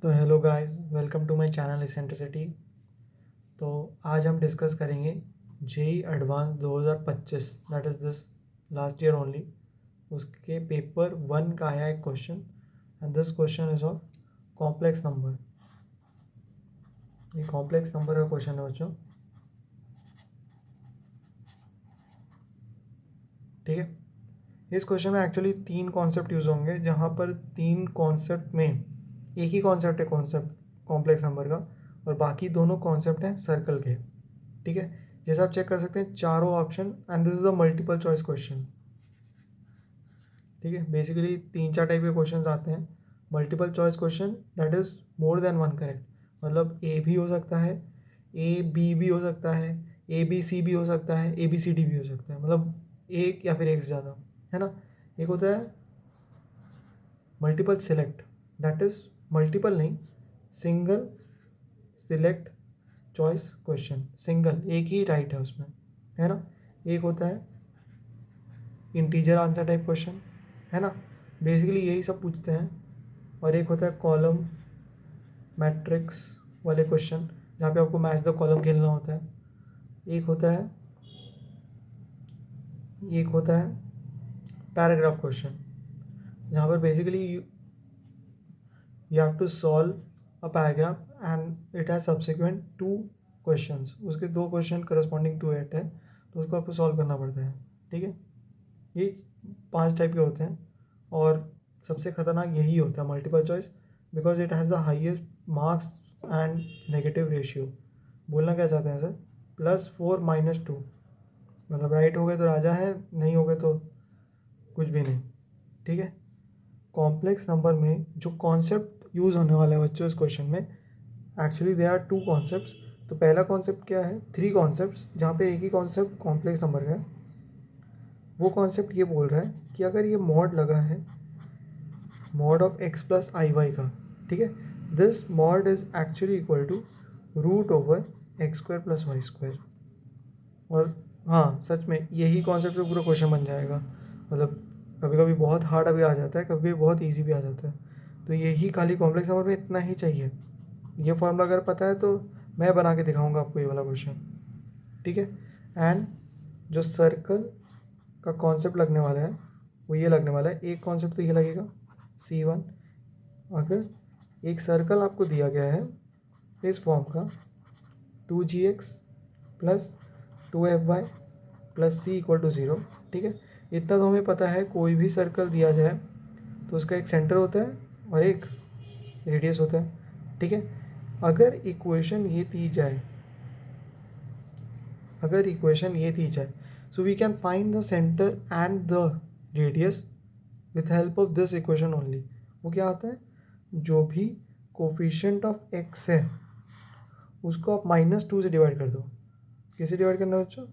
तो hello guys, welcome to my channel eccentricity. तो आज हम डिस्कस करेंगे JEE advance 2025, that is this last year only. उसके पेपर 1 का आया एक question and this question is of complex number. ये कॉम्प्लेक्स नंबर का क्वेश्चन है बच्चों, ठीक है। इस क्वेश्चन में एक्चुअली 3 कॉन्सेप्ट यूज़ होंगे, जहाँ पर 3 कॉन्सेप्ट में एक ही कॉन्सेप्ट है कॉन्सेप्ट कॉम्प्लेक्स नंबर का, और बाकी दोनों कॉन्सेप्ट हैं सर्कल के, ठीक है। जैसे आप चेक कर सकते हैं चारों option, and this is a multiple choice question, ठीक है। बेसिकली 3-4 टाइप के क्वेश्चन आते हैं। Multiple choice question that is more than one correct, मतलब ए भी हो सकता है, ए बी भी हो सकता है, ए बी सी भी हो सकता है, ए बी सी डी भी हो सकता है, मतलब एक या फिर एक से ज़्यादा, है ना। एक होता है multiple select, that is multiple नहीं, single select choice question, single एक ही राइट है उसमें, है ना। एक होता है इंटीजर आंसर टाइप क्वेश्चन, है ना, बेसिकली यही सब पूछते हैं। और एक होता है कॉलम मैट्रिक्स वाले क्वेश्चन, जहाँ पे आपको मैच द कॉलम खेलना होता है। एक होता है पैराग्राफ क्वेश्चन, जहाँ पर basically you have to solve a paragraph and it has subsequent 2 questions, उसके 2 क्वेश्चन करस्पॉन्डिंग टू इट है, तो उसको आपको सॉल्व करना पड़ता है, ठीक है। ये 5 टाइप के होते हैं, और सबसे खतरनाक यही होता है multiple choice, because it has the highest marks and negative ratio. बोलना क्या चाहते हैं सर, +4 -2, मतलब राइट हो गए तो राजा है, नहीं हो गए तो कुछ भी नहीं, ठीक है। कॉम्प्लेक्स नंबर में जो कॉन्सेप्ट यूज़ होने वाला है बच्चों इस क्वेश्चन में, एक्चुअली दे आर 2 कॉन्सेप्ट्स। तो पहला कॉन्सेप्ट क्या है, 3 कॉन्सेप्ट्स, जहाँ पे एक ही कॉन्सेप्ट कॉम्प्लेक्स नंबर का है। वो कॉन्सेप्ट ये बोल रहा है कि अगर ये मॉड लगा है, mod of x plus i y का, ठीक है, this mod is actually equal to √/x² + y²। और हाँ, सच में यही कॉन्सेप्ट पे पूरा क्वेश्चन बन जाएगा, मतलब कभी कभी बहुत हार्ड भी आ जाता है, कभी कभी बहुत ईजी भी आ जाता है। तो यही खाली कॉम्प्लेक्स नंबर में इतना ही चाहिए, ये फॉर्मूला अगर पता है तो मैं बना के दिखाऊंगा आपको ये वाला क्वेश्चन, ठीक है। एंड जो सर्कल का कॉन्सेप्ट लगने वाला है वो ये लगने वाला है। एक कॉन्सेप्ट तो ये लगेगा C1, अगर एक सर्कल आपको दिया गया है इस फॉर्म का 2gx + 2fy + c = 0, ठीक है। इतना तो हमें पता है, कोई भी सर्कल दिया जाए तो उसका एक सेंटर होता है और एक रेडियस होता है, ठीक है। अगर इक्वेशन ये दी जाए, so we can find the centre and the radius with help of this equation only. वो क्या आता है, जो भी कोफिशिएंट ऑफ x है उसको आप -2 से डिवाइड कर दो। किसे डिवाइड करना है बच्चों,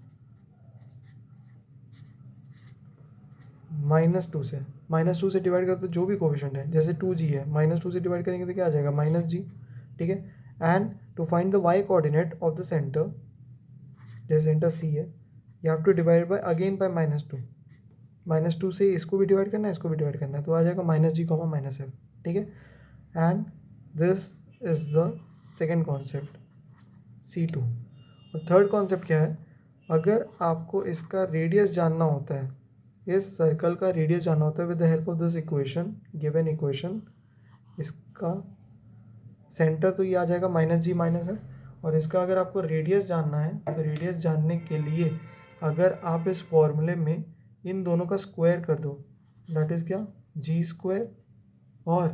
-2 से। -2 से डिवाइड कर दो जो भी कोफिशिएंट है, जैसे 2g है, -2 से डिवाइड करेंगे तो क्या आ जाएगा, -g, ठीक है। And to find the y coordinate of the centre, जैसे सेंटर C है, you have to divide by again by -2। -2 से इसको भी डिवाइड करना है, इसको भी डिवाइड करना है, तो आ जाएगा -g, -f, ठीक है। And this is the second concept C2। और थर्ड कॉन्सेप्ट क्या है, अगर आपको इसका रेडियस जानना होता है, इस सर्कल का रेडियस जानना होता है with the help of this equation, given equation, इसका सेंटर तो ये आ जाएगा -g -f, और इसका अगर आपको रेडियस जानना है तो रेडियस जानने के लिए अगर आप इस फॉर्मूले में इन दोनों का स्क्वायर कर दो, दैट इज़ क्या, g² और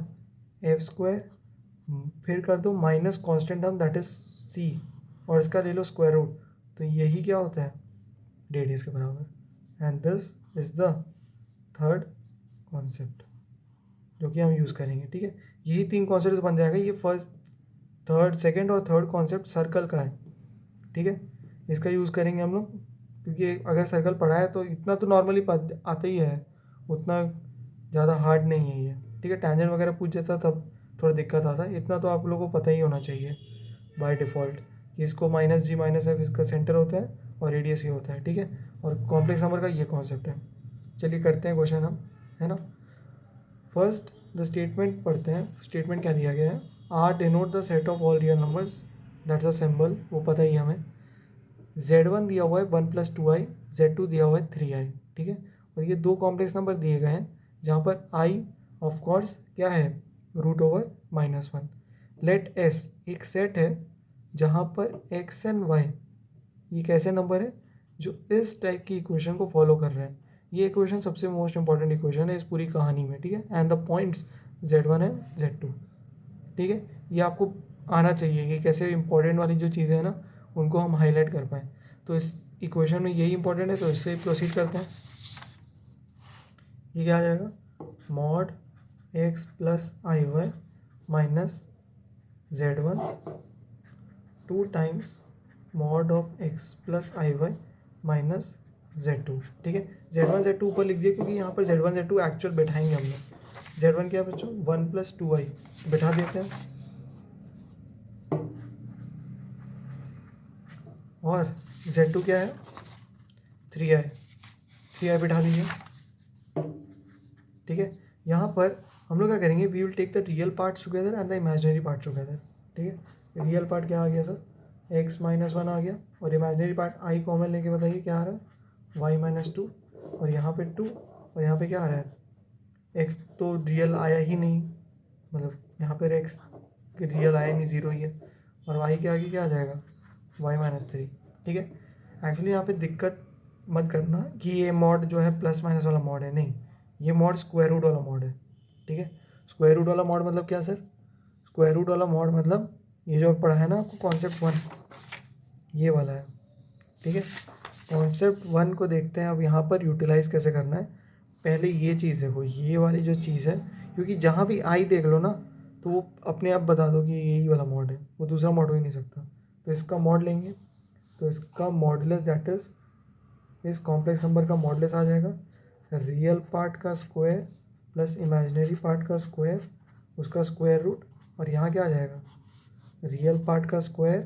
f², फिर कर दो minus constant term that is c, और इसका ले लो स्क्वायर रूट, तो यही क्या होता है, रेडियस के बराबर। And this is the third concept जो कि हम यूज़ करेंगे, ठीक है। यही 3 कॉन्सेप्ट बन जाएगा। ये सेकंड और थर्ड कॉन्सेप्ट सर्कल का है, ठीक है। इसका यूज़ करेंगे हम लोग, क्योंकि अगर सर्कल पढ़ा है तो इतना तो नॉर्मली आता ही है, उतना ज़्यादा हार्ड नहीं है ये, ठीक है। टैंजेंट वगैरह पूछ जाता तब थोड़ा दिक्कत आता है, इतना तो आप लोगों को पता ही होना चाहिए बाय डिफ़ॉल्ट कि इसको -g -f इसका सेंटर होता है और रेडियस ही होता है, ठीक है। और कॉम्प्लेक्स नंबर का ये कॉन्सेप्ट है। चलिए करते हैं क्वेश्चन हम, है ना। फर्स्ट द स्टेटमेंट पढ़ते हैं। स्टेटमेंट क्या दिया गया है, R denote the set of all real numbers, that's a symbol, वो पता ही है हमें. Z1 दिया हुआ है 1 + 2i, Z2 दिया हुआ है 3i. ठीक है, और ये दो कॉम्प्लेक्स नंबर दिए गए हैं जहाँ पर i ऑफ कोर्स क्या है, √/-1. लेट s एक सेट है जहाँ पर x एंड y ये कैसे नंबर है जो इस टाइप की इक्वेशन को फॉलो कर रहे हैं. ये इक्वेशन सबसे मोस्ट इंपॉर्टेंट इक्वेशन है इस पूरी कहानी में. ठीक है, and the points Z1 and Z2. ठीक है, ये आपको आना चाहिए कि कैसे इंपॉर्टेंट वाली जो चीज़ें हैं ना उनको हम हाईलाइट कर पाएँ. तो इस इक्वेशन में यही इंपॉर्टेंट है, तो इससे प्रोसीड करते हैं. ये क्या आ जाएगा, mod x + iy minus Z1 2 times mod of x + iy minus Z2. ठीक है, Z1 Z2 ऊपर लिख दिया क्योंकि यहाँ पर Z1 Z2 एक्चुअल बैठाएंगे हम लोग. Z1 क्या है बच्चों, 1 + 2i बैठा देते हैं, और Z2 क्या है 3i बैठा दीजिए. ठीक है, यहाँ पर हम लोग क्या करेंगे, we will take the real parts together and the imaginary part together. ठीक है, रियल पार्ट क्या आ गया सर, x - 1 आ गया, और इमेजिनरी पार्ट i कॉमन लेके बताइए क्या आ रहा है, y - 2, और यहाँ पे 2, और यहाँ पे क्या आ रहा है, x तो रियल आया ही नहीं, मतलब यहाँ पर x रियल आया नहीं, 0 ही है, और y के आगे क्या आ जाएगा, y - 3. ठीक है, एक्चुअली यहाँ पे दिक्कत मत करना कि ये मॉड जो है प्लस माइनस वाला मॉड है, नहीं, ये मॉड स्क्वायर रूट वाला मॉड है. ठीक है, स्क्वायर रूट वाला मॉड मतलब क्या सर, स्क्वायर रूट वाला मॉड मतलब ये जो पढ़ा है ना आपको कॉन्सेप्ट 1, ये वाला है. ठीक है, कॉन्सेप्ट 1 को देखते हैं अब यहाँ पर यूटिलाइज़ कैसे करना है. पहले ये चीज़ देखो, ये वाली जो चीज़ है, क्योंकि जहाँ भी आई देख लो ना तो वो अपने आप बता दो कि यही वाला मॉड है, वो दूसरा मॉड हो ही नहीं सकता. तो इसका मॉड लेंगे तो इसका मॉडुलस दैट इज़ इस कॉम्प्लेक्स नंबर का मॉडुलस आ जाएगा रियल पार्ट का स्क्वायर प्लस इमेजिनरी पार्ट का स्क्वायर, उसका स्क्वायर रूट, और यहाँ क्या आ जाएगा, रियल पार्ट का स्क्वायर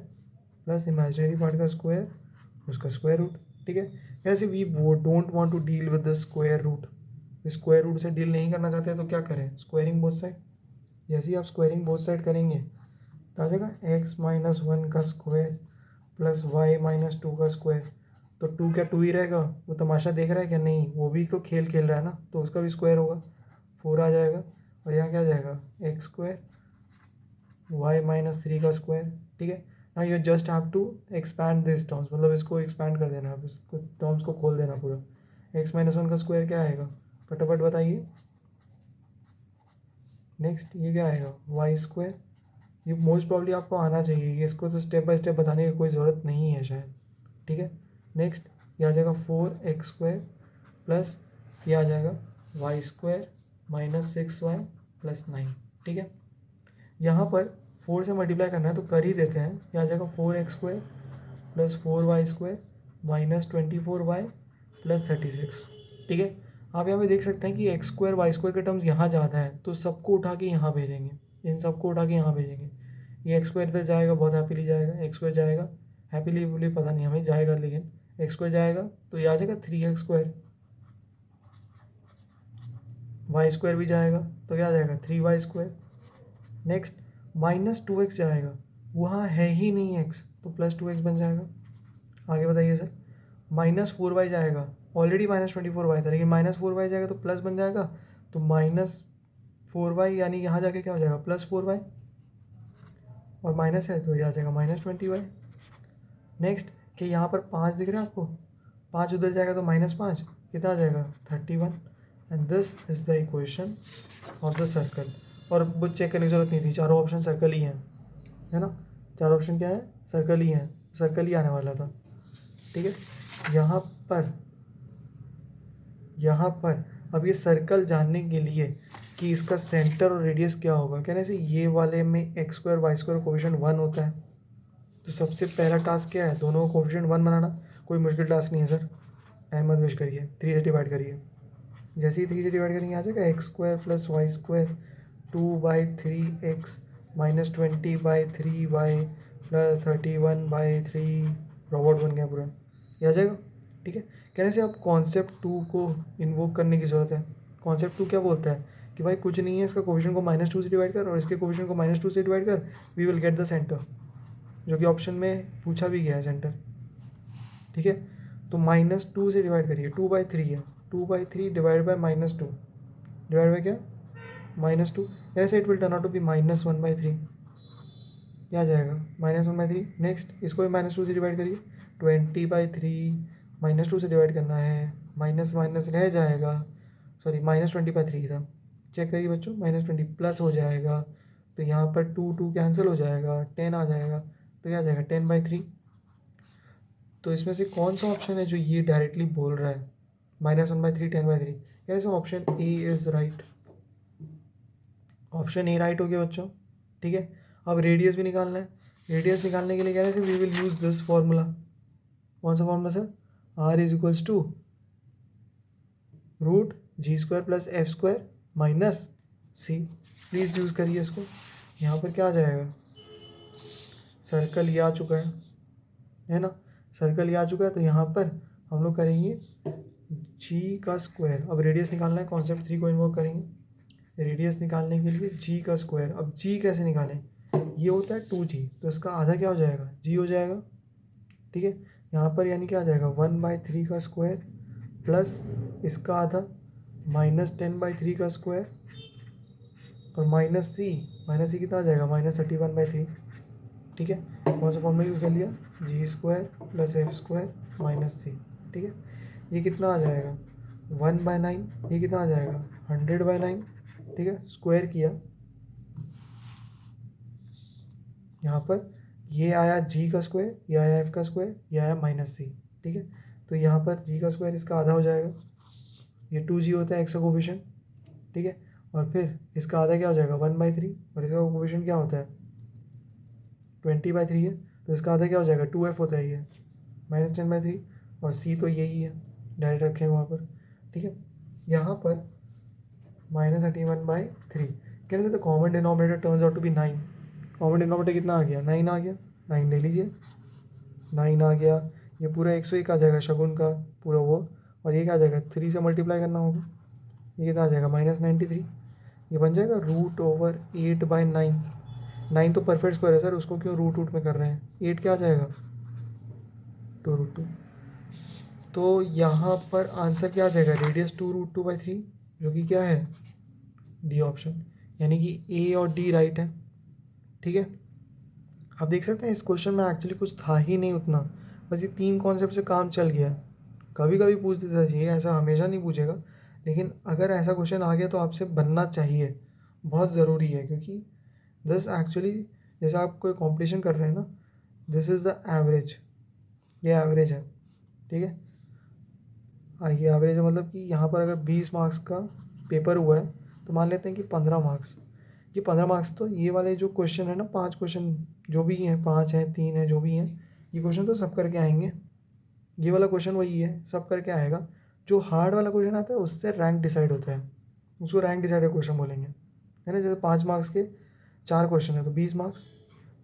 प्लस इमेजिनरी पार्ट का स्क्वायर, उसका स्क्वायर रूट. ठीक है, ऐसे we don't want to deal with the square root. Square root से डील नहीं करना चाहते तो क्या करें, स्क्वायरिंग बोथ साइड. जैसे ही आप स्क्वायरिंग बोथ साइड करेंगे तो आ जाएगा x - 1 का स्क्वायर प्लस y - 2 का स्क्वायर. तो 2 क्या 2 ही रहेगा, वो तमाशा देख रहा है क्या, नहीं, वो भी तो खेल खेल रहा है ना, तो उसका भी स्क्वायर होगा, 4 आ जाएगा, और यहाँ क्या आ जाएगा, x स्क्वायर y - 3 का स्क्वायर. ठीक है, ना you just have to expand this terms, मतलब इसको एक्सपैंड कर देना, आप इसको टर्म्स को खोल देना पूरा. x - 1 का स्क्वायर क्या आएगा, फटाफट बताइए. नेक्स्ट ये क्या आएगा, वाई स्क्वायर. ये मोस्ट प्रॉब्ली आपको आना चाहिए, कि इसको तो स्टेप बाय स्टेप बताने की कोई ज़रूरत नहीं है शायद. ठीक है, नेक्स्ट ये आ जाएगा 4x स्क्वायर प्लस ये आ जाएगा Y square minus 6y plus 9. ठीक है, यहाँ पर 4 से मल्टीप्लाई करना है तो कर ही देते हैं. ये आ जाएगा 4x square plus 4y square minus 24y plus 36. ठीक है, आप यहाँ पे देख सकते हैं कि x स्क्वायर वाई स्क्वायर के टर्म्स यहाँ ज़्यादा है, तो सबको उठा के यहाँ भेजेंगे, इन सबको उठा के यहाँ भेजेंगे. ये x स्क्वायर इधर जाएगा, बहुत हैप्पीली जाएगा, x स्क्वायर जाएगा, हैप्पीली बोली पता नहीं हमें जाएगा, लेकिन x स्क्वायर जाएगा तो ये आ जाएगा 3x स्क्वायर. वाई स्क्वायर भी जाएगा तो क्या आ जाएगा 3y स्क्वायर. नेक्स्ट -2x जाएगा, वहाँ है ही नहीं x, तो +2x बन जाएगा. आगे बताइए सर. -4y जाएगा, ऑलरेडी -24y था, लेकिन -4y जाएगा तो प्लस बन जाएगा, तो -4y यानी यहाँ जाके क्या हो जाएगा, +4y, और माइनस है तो ये आ जाएगा -20y. नेक्स्ट कि यहाँ पर 5 दिख रहा है आपको, 5 उधर जाएगा तो -5, कितना आ जाएगा 31. And this is the equation of the circle. और वो चेक करने की जरूरत नहीं थी, चारों ऑप्शन सर्कल ही हैं, है ना, चारों ऑप्शन क्या है, सर्कल ही हैं, सर्कल ही आने वाला था. ठीक है, यहाँ पर अब ये सर्कल जानने के लिए कि इसका सेंटर और रेडियस क्या होगा, कहने से ये वाले में x square y square coefficient 1 होता है, तो सबसे पहला टास्क क्या है, दोनों को कोफिशिएंट 1 बनाना. कोई मुश्किल टास्क नहीं है सर, टाइम मत वेस्ट करिए, 3 से डिवाइड करिए. जैसे ही 3 से डिवाइड करेंगे आ जाएगा x square plus y square 2/3x minus 20/3y plus 31/3. Robot बन गया पूरा, ये आ जाएगा. ठीक है, कहने से अब कॉन्सेप्ट 2 को इन्वोक करने की ज़रूरत है. कॉन्सेप्ट 2 क्या बोलता है कि कि भाई कुछ नहीं है, इसका कोफिशिएंट को -2 से डिवाइड कर और इसके कोफिशिएंट को -2 से डिवाइड कर, we will get the centre, जो कि ऑप्शन में पूछा भी गया है सेंटर। ठीक है, तो -2 से डिवाइड करिए, 2/3 है, 2/3 डिवाइड बाई -2 डिवाइड बाई क्या, -2, ऐसे it will turn out to be -1/3, क्या आ जाएगा, -1/3। नेक्स्ट इसको भी -2 से डिवाइड करिए, 20/3 -2 से डिवाइड करना है, माइनस माइनस रह जाएगा, सॉरी -20/3 था, चेक करिए बच्चों, -20 प्लस हो जाएगा, तो यहाँ पर 2 कैंसिल हो जाएगा, 10 आ जाएगा, तो क्या आ जाएगा 10/3। तो इसमें से कौन सा ऑप्शन है जो ये डायरेक्टली बोल रहा है -1/3 10/3, कैसे, option A is right, option A right हो गया बच्चों। ठीक है, अब रेडियस भी निकालना है, रेडियस निकालने के लिए कह रहे हैं we will use this formula, कौन सा formula sir, R is equals to √g² + f² minus c, please use करिए इसको। यहाँ पर क्या आ जाएगा, सर्कल ये आ चुका है ना, सर्कल ये आ चुका है, तो यहाँ पर हम लोग करेंगे जी का स्क्वायर, अब रेडियस निकालना है, कॉन्सेप्ट 3 को इन्वोक करेंगे, रेडियस निकालने के लिए जी का स्क्वायर। अब जी कैसे निकालें, ये होता है 2g, तो इसका आधा क्या हो जाएगा, जी हो जाएगा। ठीक है, यहाँ पर यानी क्या आ जाएगा 1/3 का स्क्वायर प्लस इसका आधा -10/3 का स्क्वायर और माइनस सी कितना आ जाएगा -31/3। ठीक है, कौन सा फॉर्मूला यूज़ कर लिया, g² + f² माइनस सी। ठीक है, ये कितना आ जाएगा 1/9, ये कितना आ जाएगा 100/9। ठीक है, स्क्वायर किया, यहाँ पर ये आया जी का स्क्वायर, ये आया एफ का स्क्वायर, ये आया -c। ठीक है, तो यहाँ पर जी का स्क्वायर इसका आधा हो जाएगा, ये 2g होता है एक्स का कोफिशिएंट। ठीक है, और फिर इसका आधा क्या हो जाएगा 1/3, और इसका कोफिशिएंट क्या होता है 20/3 है, तो इसका आधा क्या हो जाएगा 2f होता है, ये -10/3, और c तो यही है, डायरेक्ट रखें वहाँ पर। ठीक है, यहाँ पर -31/3 कह रहे थे, तो common denominator turns out to be 9, common denominator कितना आ गया 9 आ गया, 9 ले लीजिए, 9 आ गया, ये पूरा 101 आ जाएगा शगुन का पूरा वो, और ये क्या आ जाएगा 3 से मल्टीप्लाई करना होगा, ये कितना आ जाएगा -93, ये बन जाएगा √8/9, 9 तो परफेक्ट स्क्वायर है सर, उसको क्यों रूट में कर रहे हैं, 8 क्या आ जाएगा 2√2। तो यहाँ पर आंसर क्या आ जाएगा, रेडियस 2√2/3, जो कि क्या है डी ऑप्शन, यानी कि ए और डी राइट है। ठीक है, आप देख सकते हैं इस क्वेश्चन में एक्चुअली कुछ था ही नहीं उतना, बस ये 3 कॉन्सेप्ट से काम चल गया। कभी कभी पूछ देता चाहिए, ऐसा हमेशा नहीं पूछेगा, लेकिन अगर ऐसा क्वेश्चन आ गया तो आपसे बनना चाहिए, बहुत ज़रूरी है, क्योंकि दिस एक्चुअली, जैसे आप कोई कॉम्पिटिशन कर रहे हैं ना, दिस इज़ द एवरेज, ये एवरेज है। ठीक है, ये एवरेज है, मतलब कि यहाँ पर अगर 20 मार्क्स का पेपर हुआ है, तो मान लेते हैं कि 15 मार्क्स, ये 15 मार्क्स, तो ये वाले जो क्वेश्चन है ना, 5 क्वेश्चन जो भी हैं, 5 हैं 3 हैं जो भी हैं, ये क्वेश्चन तो सब करके आएंगे, ये वाला क्वेश्चन वही है, सब करके आएगा। जो हार्ड वाला क्वेश्चन आता है उससे रैंक डिसाइड होता है, उसको रैंक डिसाइडेड क्वेश्चन बोलेंगे, है ना। जैसे 5 मार्क्स के 4 क्वेश्चन है तो 20 मार्क्स,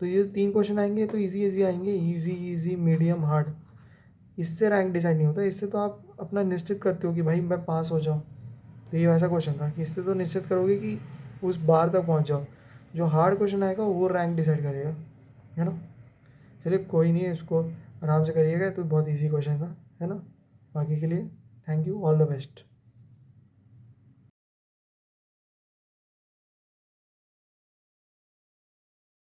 तो ये 3 क्वेश्चन आएंगे तो ईजी ईजी आएंगे, ईजी ईजी मीडियम हार्ड, इससे रैंक डिसाइड नहीं होता, इससे तो आप अपना निश्चित करते हो कि भाई मैं पास हो जाऊँ। तो ये वैसा क्वेश्चन था कि इससे तो निश्चित करोगे कि उस बार तक पहुँच जाओ, जो हार्ड क्वेश्चन आएगा वो रैंक डिसाइड करेगा, है ना। चलिए कोई नहीं है, इसको आराम से करिएगा, तो बहुत ईजी क्वेश्चन था, है ना। बाकी के लिए thank you, all the best.